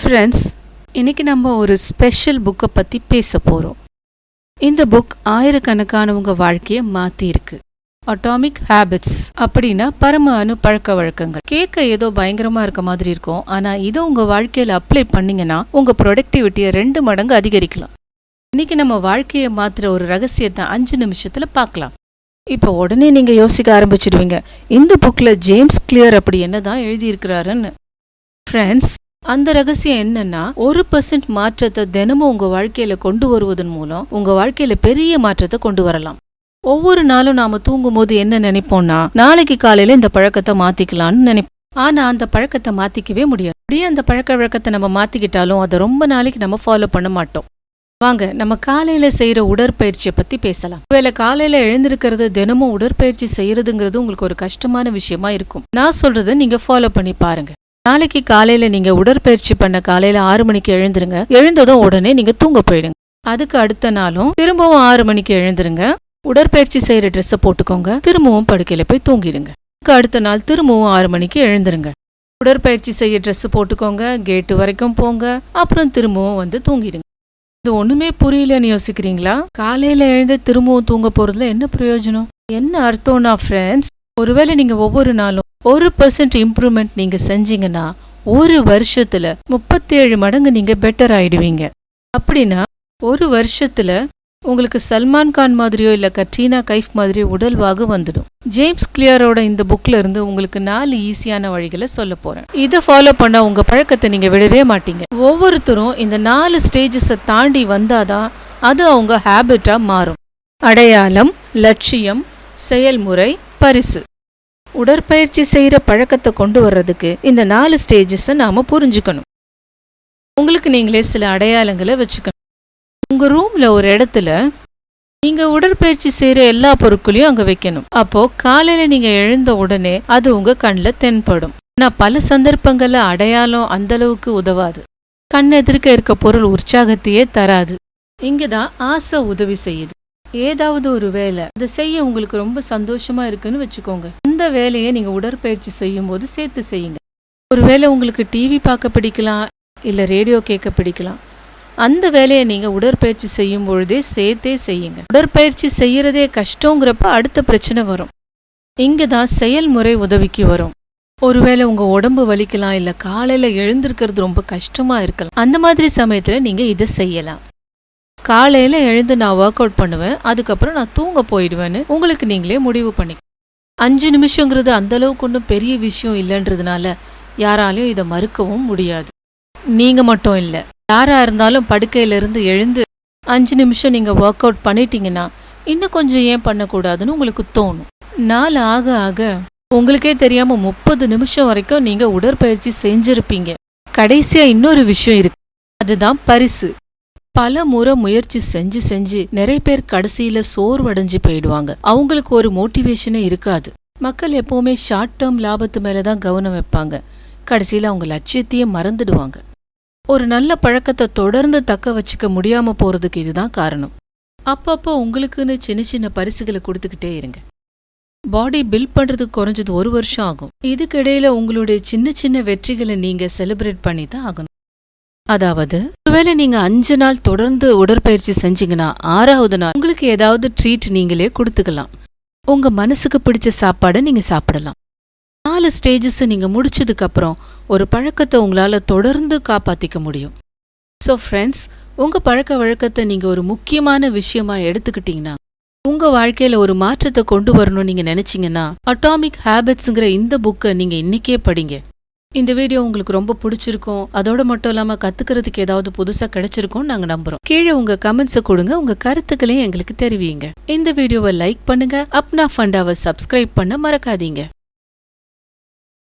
Friends, இன்னைக்கு நம்ம ஒரு ஸ்பெஷல் புக்கை பற்றி பேச போகிறோம். இந்த புக் ஆயிரக்கணக்கானவங்க வாழ்க்கையை மாற்றிருக்கு. அட்டாமிக் ஹேபிட்ஸ் அப்படின்னா பரம அணு பழக்க வழக்கங்கள். கேட்க ஏதோ பயங்கரமாக இருக்க மாதிரி இருக்கும், ஆனால் இதை உங்கள் வாழ்க்கையில் அப்ளை பண்ணிங்கன்னா உங்கள் ப்ரொடக்டிவிட்டியை 2 மடங்கு அதிகரிக்கலாம். இன்னைக்கு நம்ம வாழ்க்கையை மாற்றுற ஒரு ரகசியத்தை 5 நிமிஷத்தில் பார்க்கலாம். இப்போ உடனே நீங்கள் யோசிக்க ஆரம்பிச்சிடுவீங்க, இந்த புக்கில் ஜேம்ஸ் கிளியர் அப்படி என்ன தான் எழுதியிருக்கிறாருன்னு. ஃப்ரெண்ட்ஸ், அந்த ரகசியம் என்னன்னா 1% மாற்றத்தை தினமும் உங்க வாழ்க்கையில கொண்டு வருவதன் மூலம் உங்க வாழ்க்கையில பெரிய மாற்றத்தை கொண்டு வரலாம். ஒவ்வொரு நாளும் நாம தூங்கும் போது என்ன நினைப்போம்னா, நாளைக்கு காலையில இந்த பழக்கத்தை மாத்திக்கலாம்னு நினைப்போம். ஆனா அந்த பழக்கத்தை மாத்திக்கவே முடியாது. அப்படியே அந்த பழக்க வழக்கத்தை நம்ம மாத்திக்கிட்டாலும் அதை ரொம்ப நாளைக்கு நம்ம ஃபாலோ பண்ண மாட்டோம். வாங்க நம்ம காலையில செய்யற உடற்பயிற்சியை பத்தி பேசலாம். ஒருவேளை காலையில எழுந்திருக்கிறது தினமும் உடற்பயிற்சி செய்யறதுங்கிறது உங்களுக்கு ஒரு கஷ்டமான விஷயமா இருக்கும். நான் சொல்றதை நீங்க ஃபாலோ பண்ணி பாருங்க. நாளைக்கு காலையில நீங்க உடற்பயிற்சி பண்ண காலையில 6 மணிக்கு எழுந்துருங்க. எழுந்ததும் உடனே நீங்க தூங்க போயிடுங்க. அதுக்கு அடுத்த நாளும் திரும்பவும் 6 மணிக்கு எழுந்துருங்க. உடற்பயிற்சி செய்யற ட்ரெஸ்ஸை போட்டுக்கோங்க. திரும்பவும் படுக்கையில போய் தூங்கிடுங்க. அதுக்கு அடுத்த நாள் திரும்பவும் 6 மணிக்கு எழுந்துருங்க. உடற்பயிற்சி செய்ய ட்ரெஸ் போட்டுக்கோங்க. கேட்டு வரைக்கும் போங்க. அப்புறம் திரும்பவும் வந்து தூங்கிடுங்க. இது ஒண்ணுமே புரியலன்னு யோசிக்கிறீங்களா? காலையில எழுந்து திரும்பவும் தூங்க போறதுல என்ன பிரயோஜனம்? என்ன அர்த்தம்னா ஃப்ரெண்ட்ஸ், ஒருவேளை நீங்க ஒவ்வொரு நாளும் 1% இம்ப்ரூவ்மெண்ட் நீங்க செஞ்சீங்கன்னா 1 வருஷத்துல 37 மடங்கு நீங்க பெட்டர் ஆயிடுவீங்க. அப்படின்னா 1 வருஷத்துல உங்களுக்கு சல்மான் கான் மாதிரியோ இல்ல கட்ரீனா கைஃப் மாதிரியோ உடல்வாகு வந்துடும். ஜேம்ஸ் கிளியரோட இந்த புக்ல இருந்து உங்களுக்கு 4 ஈஸியான வழிகளை சொல்ல போறேன். இதை ஃபாலோ பண்ண உங்க பழக்கத்தை நீங்க விடவே மாட்டீங்க. ஒவ்வொருத்தரும் இந்த 4 ஸ்டேஜஸை தாண்டி வந்தாதான் அது அவங்க ஹேபிட்டா மாறும். அடையாளம், லட்சியம், செயல்முறை, பரிசு. உடற்பயிற்சி செய்யற பழக்கத்தை கொண்டு வர்றதுக்கு இந்த 4 ஸ்டேஜஸை நாம புரிஞ்சுக்கணும். உங்களுக்கு நீங்களே சில அடையாளங்களை வச்சுக்கணும். உங்க ரூம்ல ஒரு இடத்துல நீங்க உடற்பயிற்சி செய்யற எல்லா பொருட்களையும் அங்க வைக்கணும். அப்போ காலையில நீங்க எழுந்த உடனே அது உங்க கண்ணில் தென்படும். ஆனா பல சந்தர்ப்பங்கள்ல அடையாளம் அந்த அளவுக்கு உதவாது. கண் எதிர்க்க இருக்க பொருள் உற்சாகத்தையே தராது. இங்கதான் ஆசை உதவி செய்யுது. ஏதாவது ஒரு வேலை அதை செய்ய உங்களுக்கு ரொம்ப சந்தோஷமா இருக்குன்னு வச்சுக்கோங்க. அந்த வேலையை நீங்க உடற்பயிற்சி செய்யும் போது சேர்த்து செய்யுங்க. ஒருவேளை உங்களுக்கு டிவி பார்க்க பிடிக்கலாம், இல்ல ரேடியோ கேட்க பிடிக்கலாம். அந்த வேலையை நீங்க உடற்பயிற்சி செய்யும் பொழுதே சேர்த்தே செய்யுங்க. உடற்பயிற்சி செய்யறதே கஷ்டங்கிறப்ப அடுத்த பிரச்சனை வரும். இங்கதான் செயல்முறை உதவிக்கு வரும். ஒருவேளை உங்க உடம்பு வலிக்கலாம், இல்ல காலையில எழுந்திருக்கிறது ரொம்ப கஷ்டமா இருக்கலாம். அந்த மாதிரி சமயத்துல நீங்க இதை செய்யலாம். காலையில எழுந்து நான் ஒர்க் அவுட் பண்ணுவேன், அதுக்கப்புறம் நான் தூங்க போயிடுவேன்னு உங்களுக்கு நீங்களே முடிவு பண்ணி 5 நிமிஷங்கிறது அந்த அளவுக்கு ஒன்றும் பெரிய விஷயம் இல்லைன்றதுனால யாராலையும் இதை மறுக்கவும் முடியாது. நீங்க மட்டும் இல்லை, யாரா இருந்தாலும் படுக்கையிலிருந்து எழுந்து 5 நிமிஷம் நீங்க ஒர்க் அவுட் பண்ணிட்டீங்கன்னா இன்னும் கொஞ்சம் ஏன் பண்ணக்கூடாதுன்னு உங்களுக்கு தோணும். நாள் ஆக ஆக உங்களுக்கே தெரியாம 30 நிமிஷம் வரைக்கும் நீங்க உடற்பயிற்சி செஞ்சிருப்பீங்க. கடைசியா இன்னொரு விஷயம் இருக்கு, அதுதான் பரிசு. பல முறை முயற்சி செஞ்சு செஞ்சு நிறைய பேர் கடைசியில சோர்வடைஞ்சு போயிடுவாங்க. அவங்களுக்கு ஒரு மோட்டிவேஷனே இருக்காது. மக்கள் எப்பவுமே ஷார்ட் டேர்ம் லாபத்து மேலதான் கவனம் வைப்பாங்க. கடைசியில அவங்க லட்சியத்தையே மறந்துடுவாங்க. ஒரு நல்ல பழக்கத்தை தொடர்ந்து தக்க வச்சுக்க முடியாம போறதுக்கு இதுதான் காரணம். அப்பப்போ உங்களுக்குன்னு சின்ன சின்ன பரிசுகளை கொடுத்துக்கிட்டே இருங்க. பாடி பில்ட் பண்றதுக்கு குறைஞ்சது 1 வருஷம் ஆகும். இதுக்கு இடையில உங்களுடைய சின்ன சின்ன வெற்றிகளை நீங்க செலிப்ரேட் பண்ணி தான் ஆகணும். அதாவது ஒருவேளை நீங்க 5 நாள் தொடர்ந்து உடற்பயிற்சி செஞ்சீங்கன்னா 6வது நாள் உங்களுக்கு ஏதாவது ட்ரீட் நீங்களே கொடுத்துக்கலாம். உங்க மனசுக்கு பிடிச்ச சாப்பாடை நீங்க சாப்பிடலாம். 4 ஸ்டேஜஸ் நீங்க முடிச்சதுக்கு அப்புறம் ஒரு பழக்கத்தை உங்களால தொடர்ந்து காப்பாத்திக்க முடியும். ஸோ ஃப்ரெண்ட்ஸ், உங்க பழக்க வழக்கத்தை நீங்க ஒரு முக்கியமான விஷயமா எடுத்துக்கிட்டீங்கன்னா, உங்க வாழ்க்கையில ஒரு மாற்றத்தை கொண்டு வரணும்னு நீங்க நினைச்சீங்கன்னா அட்டாமிக் ஹேபிட்ஸ்ங்கிற இந்த புக்கை நீங்க இன்னைக்கே படிங்க. இந்த வீடியோ உங்களுக்கு ரொம்ப பிடிச்சிருக்கும். அதோட மட்டும் இல்லாம கத்துக்கிறதுக்கு ஏதாவது புதுசா கிடைச்சிருக்கும் நாங்க நம்புறோம். கீழே உங்க கமெண்ட்ஸை கொடுங்க. உங்க கருத்துக்களையும் எங்களுக்கு தெரிவிங்க. இந்த வீடியோவை லைக் பண்ணுங்க. அப்னா ஃபண்டாவை சப்ஸ்கிரைப் பண்ண மறக்காதீங்க.